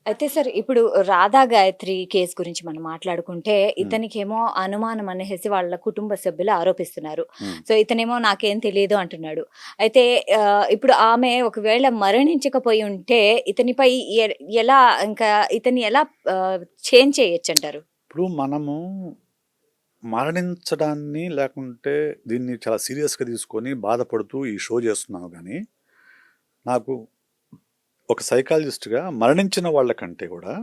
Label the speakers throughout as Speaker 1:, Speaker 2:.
Speaker 1: అయితే సార్ ఇప్పుడు రాధా గాయత్రి కేసు గురించి మనం మాట్లాడుకుంటే
Speaker 2: హ్మ్.
Speaker 1: ఇతనికేమో అనుమానం అనేసి వాళ్ళ కుటుంబ సభ్యులు ఆరోపిస్తున్నారు.
Speaker 2: హ్మ్.
Speaker 1: సో ఇతనేమో నాకేం తెలియదు అంటున్నాడు. అయితే ఇప్పుడు ఆమె ఒకవేళ మరణించకపోయి ఉంటే ఇతనిపై ఎ ఎలా ఇంకా ఇతన్ని ఎలా చేంజ్ చేయొచ్చంటారు?
Speaker 2: ఇప్పుడు మనము మరణించడాన్ని లేకుంటే దీన్ని చాలా సీరియస్‌గా తీసుకొని బాధపడుతూ ఈ షో చేస్తున్నాము గానీ, నాకు ఒక సైకాలజిస్ట్‌గా మరణించిన వాళ్ళకంటే గూడా,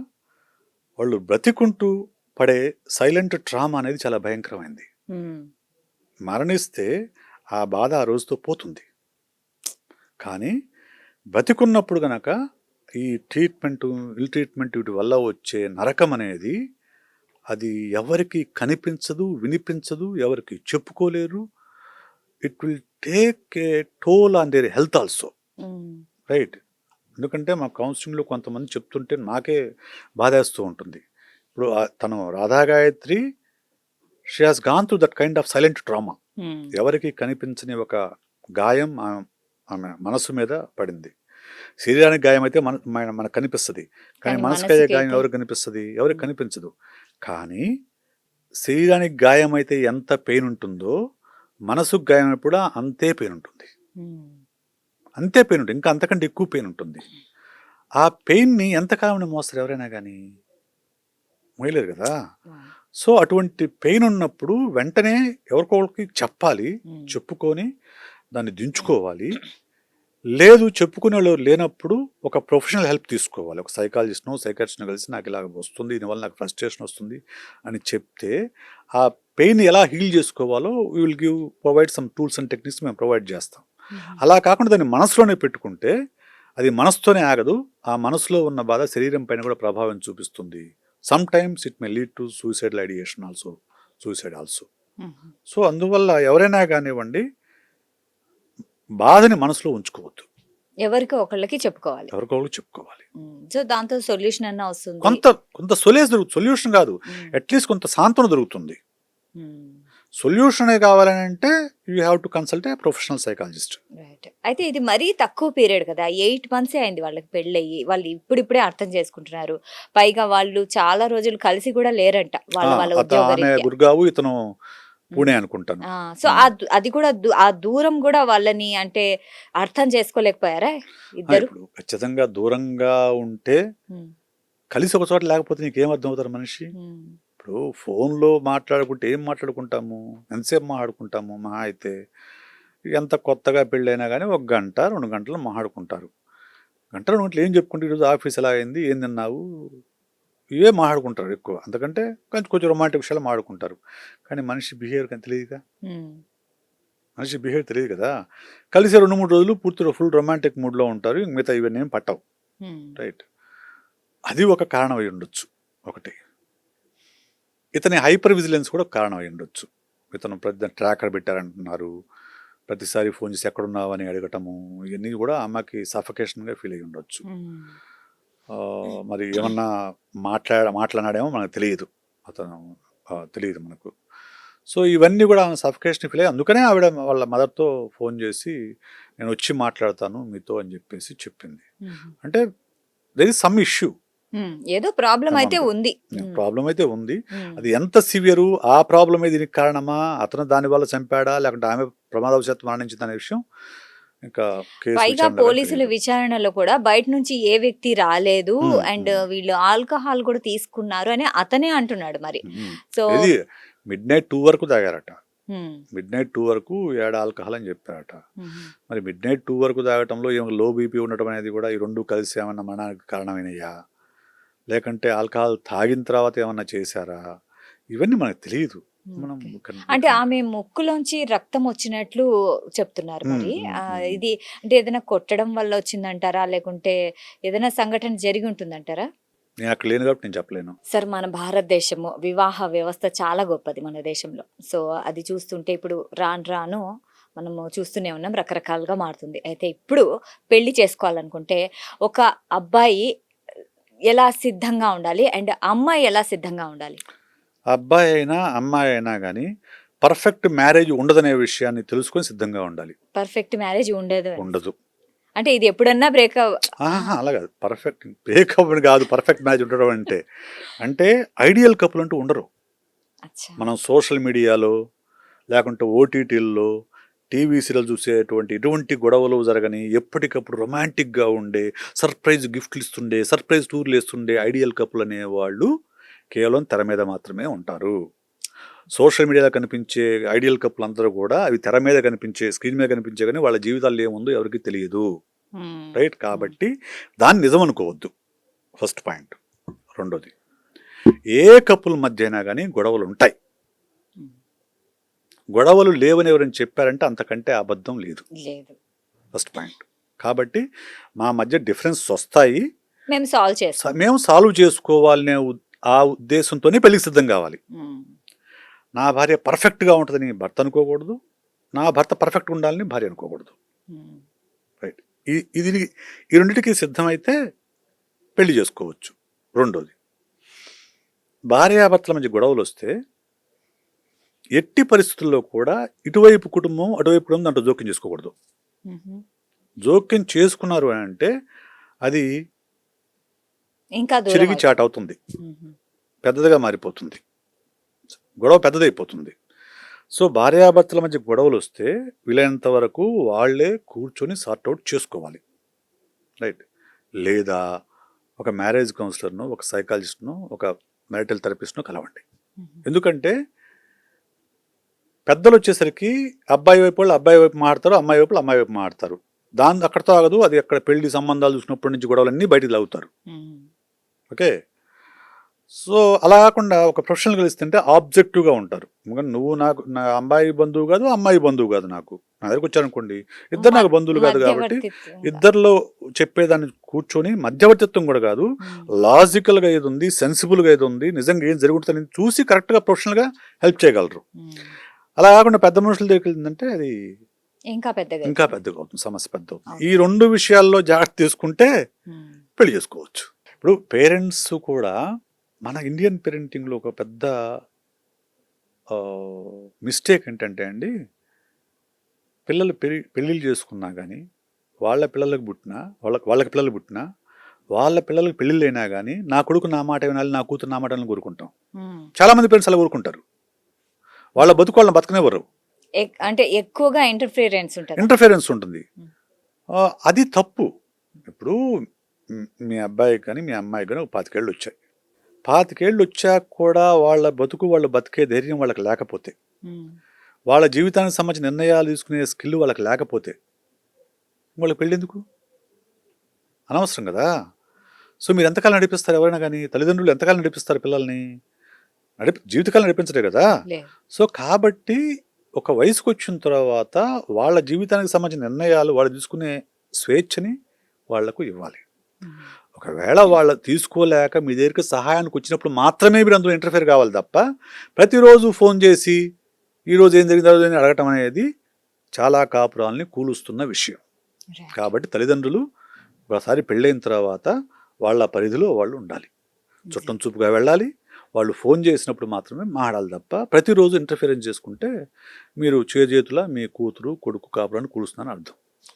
Speaker 2: వాళ్ళు బ్రతికుంటూ పడే సైలెంట్ ట్రామా అనేది చాలా భయంకరమైంది.
Speaker 1: హ్మ్.
Speaker 2: మరణిస్తే ఆ బాధ ఆ రోజుతో పోతుంది. కానీ బతికున్నప్పుడు గనక ఈ ట్రీట్‌మెంటు, ఇల్ ట్రీట్‌మెంట్ వీటి వల్ల వచ్చే నరకమనేది అది ఎవరికీ కనిపించదు, వినిపించదు, ఎవరికీ చెప్పుకోలేరు. It will take a toll on their health also.
Speaker 1: Hmm.
Speaker 2: Right. ఎందుకంటే మా కౌన్సిలింగ్‌లో కొంతమంది చెప్తుంటే నాకే బాధేస్తూ ఉంటుంది. ఇప్పుడు తను Radha Gayatri she has gone through that kind of silent trauma.
Speaker 1: హ్మ్.
Speaker 2: ఎవరికీ కనిపించని ఒక గాయం ఆమె మనసు మీద పడింది. శరీరానికి గాయమైతే మనకు కనిపిస్తది. కానీ
Speaker 1: కానీ
Speaker 2: మనసుకయ్యే గాయం
Speaker 1: మనసుకైతే
Speaker 2: ఎవరికి కనిపిస్తది? ఎవరికి
Speaker 1: హ్మ్.
Speaker 2: కనిపించదు. కానీ శరీరానికి గాయమైతే ఎంత పెయిన్ ఉంటుందో, మనసుకు గాయమైనప్పుడు కూడా అంతే పెయిన్ ఉంటుంది.
Speaker 1: హ్మ్.
Speaker 2: అంతే పెయిన్ ఉంటుంది. ఇంకా అంతకంటే ఎక్కువ పెయిన్ ఉంటుంది. ఆ పెయిన్‌ని ఎంతకాలం మోస్తారు ఎవరైనా గానీ? మోయలేరు గదా!
Speaker 1: అవును.
Speaker 2: సో, అటువంటి పెయిన్ ఉన్నప్పుడు వెంటనే ఎవరికోళ్ళకి చెప్పాలి.
Speaker 1: హ్మ్.
Speaker 2: చెప్పుకొని దాన్ని దించుకోవాలి. లేదు చెప్పుకునేవాళ్ళు లేనప్పుడు ఒక ప్రొఫెషనల్ హెల్ప్ తీసుకోవాలి. ఒక సైకాలజిస్ట్‌నో, సైకియాట్రిస్ట్‌నో కలిసి నాకిలాగ వస్తుంది. దీనివల్ల నాకు ఫ్రస్ట్రేషన్ వస్తుంది అని చెప్తే, ఆ పెయిన్ ఎలా హీల్ చేసుకోవాలో we will provide some tools and techniques మేము ప్రొవైడ్ చేస్తాం.
Speaker 1: హుహు.
Speaker 2: అలా కాకుండా దాన్ని మనసులోనే పెట్టుకుంటే, అది మనసుతోనే ఆగదు. ఆ మనసులో ఉన్న బాధ శరీరం పైన కూడా ప్రభావం చూపిస్తుంది. Sometimes it may lead to suicidal ideation also. Suicide also.
Speaker 1: హుహు.
Speaker 2: సో, అందువల్ల ఎవరైనా గానివ్వండి, బాధని మనసులో ఉంచుకోవద్దు.
Speaker 1: ఎవరికో ఒకళ్ళకి చెప్పుకోవాలి.
Speaker 2: ఎవరికోళ్ళు చెప్పుకోవాలి.
Speaker 1: హ్మ్. సో దాంతో సొల్యూషన్ అన్నా వస్తుంది.
Speaker 2: కొంత కొంత సొల్యూషన్ గాదు.
Speaker 1: హ్మ్.
Speaker 2: అట్‌లీస్ట్ కొంత సాంత్వన దొరుకుతుంది.
Speaker 1: హ్మ్.
Speaker 2: సొల్యూషనే కావాలని అంటే you have to consult a professional psychologist.
Speaker 1: Right. అయితే ఇది మరీ తక్కువ పీరియడ్ కదా! 8 మంత్సే అయింది వాళ్ళకి పెళ్ళయ్యి. వాళ్ళు ఇప్పుడిప్పుడే అర్థం చేసుకుంటున్నారు. పైగా వాళ్ళు చాలా రోజులు కలిసి కూడా లేరంట. వాళ్ళ వాళ్ళ
Speaker 2: ఆమె
Speaker 1: ఉద్యోగరీత్యా.
Speaker 2: గుర్గావు, ఇతను
Speaker 1: హ్మ్.
Speaker 2: పూణే అనుకుంటాను.
Speaker 1: ఆ! సో,
Speaker 2: హ్మ్.
Speaker 1: అది కూడా ఆ దూరం గూడా వాళ్ళని అంటే అర్థం చేసుకోలేకపోయారా ఇద్దరు?
Speaker 2: ఇప్పుడు ఖచ్చితంగా దూరంగా ఉంటే
Speaker 1: హ్మ్.
Speaker 2: కలిసి ఒక చోట లేకపోతే నీకేం అర్థమవుతారు మనిషి?
Speaker 1: హ్మ్.
Speaker 2: ఇప్పుడు ఫోన్‌లో మాట్లాడుకుంటే ఏం మాట్లాడుకుంటాము? ఎంతసేపు మాట్లాడుకుంటాము మహా అయితే? ఎంత కొత్తగా పెళ్ళైనా గానీ ఒక గంట, 2 గంటలు మాట్లాడుకుంటారు. గంట, 2 గంటలు ఏం చెప్పుకుంటారు? ఈరోజు ఆఫీస్ ఎలా అయింది? ఏం తిన్నావు? ఇవే మాట్లాడుకుంటారు ఎక్కువ. అంతకంటే కొంచెం కొంచెం రొమాంటిక్ విషయాలు మాట్లాడుకుంటారు. కానీ మనిషి బిహేవియర్ కానీ తెలీదుగా.
Speaker 1: హ్మ్.
Speaker 2: మనిషి బిహేవియర్ తెలీదు కదా! కలిసి 2, 3 రోజులు పూర్తిగా ఫుల్ రొమాంటిక్ మూడ్‌లో ఉంటారు. ఇంక మిగతా ఇవన్నీ ఏం పట్టవు.
Speaker 1: హ్మ్.
Speaker 2: రైట్. అది ఒక కారణం అయి ఉండొచ్చు. ఒకటి. ఇతని హైపర్ విజిలెన్స్ కూడా ఒక కారణం అయి ఉండొచ్చు. ఇతను ప్రతి ట్రాకర్ పెట్టారంటున్నారు. ప్రతిసారి ఫోన్ చేసి ఎక్కడున్నావని అడగటము. ఇవన్నీ కూడా అమ్మకి సఫకేషన్‌గా ఫీల్ అయ్యి ఉండొచ్చు.
Speaker 1: హ్మ్.
Speaker 2: మరి ఏమన్నా మాట్లాడినాడేమో మనకు తెలియదు. అతను తెలీదు మనకు. సో, ఇవన్నీ కూడా ఆమె సఫకేషన్ ఫీల్ అయ్యి అందుకనే ఆవిడ వాళ్ళ మదర్‌తో ఫోన్ చేసి నేనొచ్చి మాట్లాడతాను మీతో అని చెప్పేసి చెప్పింది.
Speaker 1: హుహు.
Speaker 2: అంటే దేర్ ఈజ్ సమ్ ఇష్యూ
Speaker 1: హ్మ్. ఏదో ప్రాబ్లమ్ అయితే
Speaker 2: అమంగ్.
Speaker 1: ఉంది. హ్మ్.
Speaker 2: ప్రాబ్లమ్ అయితే ఉంది.
Speaker 1: హ్మ్.
Speaker 2: అది ఎంత సివియరు, ఆ ప్రాబ్లమే దీనికి కారణమా? అతను దాని వల్ల చంపాడా? లేకుంటే ఆమె ప్రమాదవశాత్తు మరణించిందనే విషయం ఇంకా కేసు
Speaker 1: పైగా
Speaker 2: విచారణలో గాని
Speaker 1: పోలీసుల
Speaker 2: తెలీదు.
Speaker 1: విచారణలో కూడా బయట నుంచి ఏ వ్యక్తి రాలేదు.
Speaker 2: హ్మ్.
Speaker 1: అండ్
Speaker 2: హ్మ్.
Speaker 1: వీళ్ళు ఆల్కహాల్ కూడా తీసుకున్నారు అని అతనే అంటున్నాడు మరి.
Speaker 2: హ్మ్.
Speaker 1: సో
Speaker 2: ఏది మిడ్‌నైట్ 2 వరకు తాగారట.
Speaker 1: హ్మ్.
Speaker 2: మిడ్‌నైట్ 2 వరకు యాడ్ ఆల్కహాల్ అని చెప్పారట.
Speaker 1: హుహు.
Speaker 2: మరి మిడ్‌నైట్ 2 వరకు తాగటంలో ఈమెకు లో బీపీ ఉండటం అనేది కూడా ఈ 2 కలిసి ఏమన్నా మరణానికి కారణమైనయా? లేకంటే ఆల్కహాల్ తాగిన తర్వాత ఏమన్నా చేశారా? ఇవన్నీ మనకు తెలీదు. మనం
Speaker 1: ఓకే.
Speaker 2: వి
Speaker 1: అంటే
Speaker 2: కాంట్.
Speaker 1: ఆమె ముక్కులోంచి రక్తం వచ్చినట్లు చెప్తున్నారు
Speaker 2: హ్మ్.
Speaker 1: మరి.
Speaker 2: హ్మ్. హ్మ్.
Speaker 1: ఇది అంటే ఏదైనా కొట్టడం వల్ల వచ్చిందంటారా? లేకుంటే ఏదైనా సంఘటన జరిగి ఉంటుందంటారా?
Speaker 2: నేను అక్కడ లేను కాబట్టి నేను చెప్పలేను.
Speaker 1: సార్ మన భారతదేశము వివాహ వ్యవస్థ చాలా గొప్పది మన దేశంలో. సో, అది చూస్తుంటే ఇప్పుడు రాను రాను మనము చూస్తూనే ఉన్నాం రకరకాలుగా మారుతుంది. అయితే ఇప్పుడు పెళ్లి చేసుకోవాలనుకుంటే ఒక అబ్బాయి ఎలా సిద్ధంగా ఉండాలి? అండ్ అమ్మాయి ఎలా సిద్ధంగా ఉండాలి?
Speaker 2: అబ్బాయి అయినా, అమ్మాయి అయినా గానీ పర్ఫెక్ట్ మ్యారేజ్ ఉండదనే విషయాన్ని తెలుసుకొని సిద్ధంగా ఉండాలి.
Speaker 1: పర్ఫెక్ట్ మ్యారేజ్ ఉండదు అనేసి.
Speaker 2: ఉండదు.
Speaker 1: అంటే ఇది ఎప్పుడన్నా బ్రేక్
Speaker 2: అలా కాదు, పర్ఫెక్ట్ బ్రేకప్ కాదు, పర్ఫెక్ట్ మ్యాచ్ ఉండడం అంటే అంటే ఐడియల్ కపుల్ అంటూ ఉండరు.
Speaker 1: అచ్చా.
Speaker 2: మనం సోషల్ మీడియాలో లేకుంటే ఓటీటీల్లో టీవీ సీరియల్ చూసేటువంటి ఎటువంటి గొడవలు జరగని, ఎప్పటికప్పుడు రొమాంటిక్గా ఉండే, సర్ప్రైజ్ గిఫ్ట్లు ఇస్తుండే, సర్ప్రైజ్ టూర్లు వేస్తుండే ఐడియల్ కపుల్ అనేవాళ్ళు కేవలం తెర మీద మాత్రమే ఉంటారు. సోషల్ మీడియాలో కనిపించే ఐడియల్ కపుల్ అందరూ కూడా అవి తెర మీద కనిపించే, స్క్రీన్ మీద కనిపించే, కానీ వాళ్ళ జీవితాల్లో ఏముందో ఎవరికి తెలియదు. రైట్? కాబట్టి దాన్ని నిజం అనుకోవద్దు, ఫస్ట్ పాయింట్. రెండోది, ఏ కపుల్ మధ్య అయినా కానీ గొడవలు ఉంటాయి. గొడవలు లేవని ఎవరైనా చెప్పారంటే అంతకంటే అబద్ధం లేదు, ఫస్ట్ పాయింట్. కాబట్టి మా మధ్య డిఫరెన్స్ వస్తాయి, మేము సాల్వ్ చేసుకోవాలనే ఆ ఉద్దేశంతోనే పెళ్లికి సిద్ధం కావాలి. నా భార్య పర్ఫెక్ట్గా ఉంటుందని భర్త అనుకోకూడదు, నా భర్త పర్ఫెక్ట్గా ఉండాలని భార్య అనుకోకూడదు. రైట్? ఇది ఈ రెండింటికి సిద్ధమైతే పెళ్లి చేసుకోవచ్చు. రెండోది, భార్యాభర్తల మధ్య గొడవలు వస్తే ఎట్టి పరిస్థితుల్లో కూడా ఇటువైపు కుటుంబం అటువైపు కుటుంబం దాంట్లో జోక్యం చేసుకోకూడదు. జోక్యం చేసుకున్నారు అని అంటే అది
Speaker 1: ఇంకా
Speaker 2: చిరిగి చాట్ అవుతుంది, పెద్దదిగా మారిపోతుంది, గొడవ పెద్దదైపోతుంది. సో భార్యాభర్తల మధ్య గొడవలు వస్తే వీలైనంత వరకు వాళ్ళే కూర్చొని సార్ట్అవుట్ చేసుకోవాలి. రైట్? లేదా ఒక మ్యారేజ్ కౌన్సిలర్ను, ఒక సైకాలజిస్ట్ను, ఒక మ్యారిటల్ థెరపిస్ట్ను కలవండి. ఎందుకంటే పెద్దలు వచ్చేసరికి అబ్బాయి వైపు వాళ్ళు అబ్బాయి వైపు మాట్లాడతారు, అమ్మాయి వైపు అమ్మాయి వైపు మాట్లాడతారు. దాని అక్కడితో ఆగదు, అది అక్కడ పెళ్లి సంబంధాలు చూసినప్పటి నుంచి గొడవలన్నీ బయటికి లాగుతారు. ఓకే? సో అలా కాకుండా ఒక ప్రొఫెషనల్ కలిస్తుంటే ఆబ్జెక్టివ్గా ఉంటారు. నువ్వు నాకు నా అమ్మాయి బంధువు కాదు, అమ్మాయి బంధువు కాదు, నాకు నా దగ్గరకు వచ్చారనుకోండి, ఇద్దరు నాకు బంధువులు కాదు. కాబట్టి ఇద్దరిలో చెప్పేదాన్ని కూర్చొని, మధ్యవర్తిత్వం కూడా కాదు, లాజికల్గా ఏది ఉంది, సెన్సిబుల్గా ఏది ఉంది, నిజంగా ఏం జరుగుతుందని చూసి కరెక్ట్గా ప్రొఫెషనల్గా హెల్ప్ చేయగలరు. అలా కాకుండా పెద్ద మనుషుల దగ్గరికి వెళ్ళిందంటే అది ఇంకా పెద్దగా అవుతుంది, సమస్య పెద్ద అవుతుంది. ఈ రెండు విషయాల్లో జాగ్రత్త తీసుకుంటే పెళ్లి చేసుకోవచ్చు. ఇప్పుడు పేరెంట్స్ కూడా మన ఇండియన్ పేరెంటింగ్లో ఒక పెద్ద మిస్టేక్ ఏంటంటే అండి, పిల్లలు పెళ్ళిళ్ళు చేసుకున్నా కానీ, వాళ్ళ పిల్లలకు పుట్టినా, వాళ్ళకి పిల్లలు పుట్టినా, వాళ్ళ పిల్లలకు పెళ్ళిళ్ళు అయినా కానీ, నా కొడుకు నా మాట వినాలి, నా కూతురు నా మాట వినాలని కోరుకుంటాం. చాలామంది పేరెంట్స్ అలా కోరుకుంటారు. వాళ్ళ బతుకు వాళ్ళని బతకనివ్వరు,
Speaker 1: అంటే ఎక్కువగా
Speaker 2: ఇంటర్ఫిరెన్స్ ఉంటుంది. అది తప్పు. ఇప్పుడు మీ అబ్బాయికి కానీ మీ అమ్మాయికి కానీ 25 ఏళ్ళు వచ్చాయి. 25 ఏళ్ళు వచ్చాక కూడా వాళ్ళ బతుకు వాళ్ళు బతికే ధైర్యం వాళ్ళకి లేకపోతే, వాళ్ళ జీవితానికి సంబంధించిన నిర్ణయాలు తీసుకునే స్కిల్ వాళ్ళకి లేకపోతే వాళ్ళకి పెళ్ళెందుకు? అనవసరం కదా. సో మీరు ఎంతకాలం నడిపిస్తారు? ఎవరైనా కానీ తల్లిదండ్రులు ఎంతకాలం నడిపిస్తారు పిల్లల్ని? జీవితకాలం నడిపించడే కదా. సో కాబట్టి ఒక వయసుకు వచ్చిన తర్వాత వాళ్ళ జీవితానికి సంబంధించిన నిర్ణయాలు వాళ్ళు తీసుకునే స్వేచ్ఛని వాళ్లకు ఇవ్వాలి. ఒకవేళ వాళ్ళు తీసుకోలేక మీ దగ్గరికి సహాయానికి వచ్చినప్పుడు మాత్రమే మీరు అందులో ఇంటర్ఫేర్ కావాలి తప్ప, ప్రతిరోజు ఫోన్ చేసి ఈరోజు ఏం జరిగిందో అని అడగటం అనేది చాలా కాపురాలని కూలుస్తున్న విషయం. కాబట్టి తల్లిదండ్రులు ఒకసారి పెళ్ళైన తర్వాత వాళ్ళ పరిధిలో వాళ్ళు ఉండాలి, చుట్టం చూపుగా వెళ్ళాలి. వాళ్ళు ఫోన్ చేసినప్పుడు మాత్రమే మాట్లాడాలి తప్ప ప్రతిరోజు ఇంటర్ఫిరెన్స్ చేసుకుంటే మీరు చేతుల మీ కూతురు కొడుకు కాపురాన్ని కూలుస్తున్నారని అర్థం.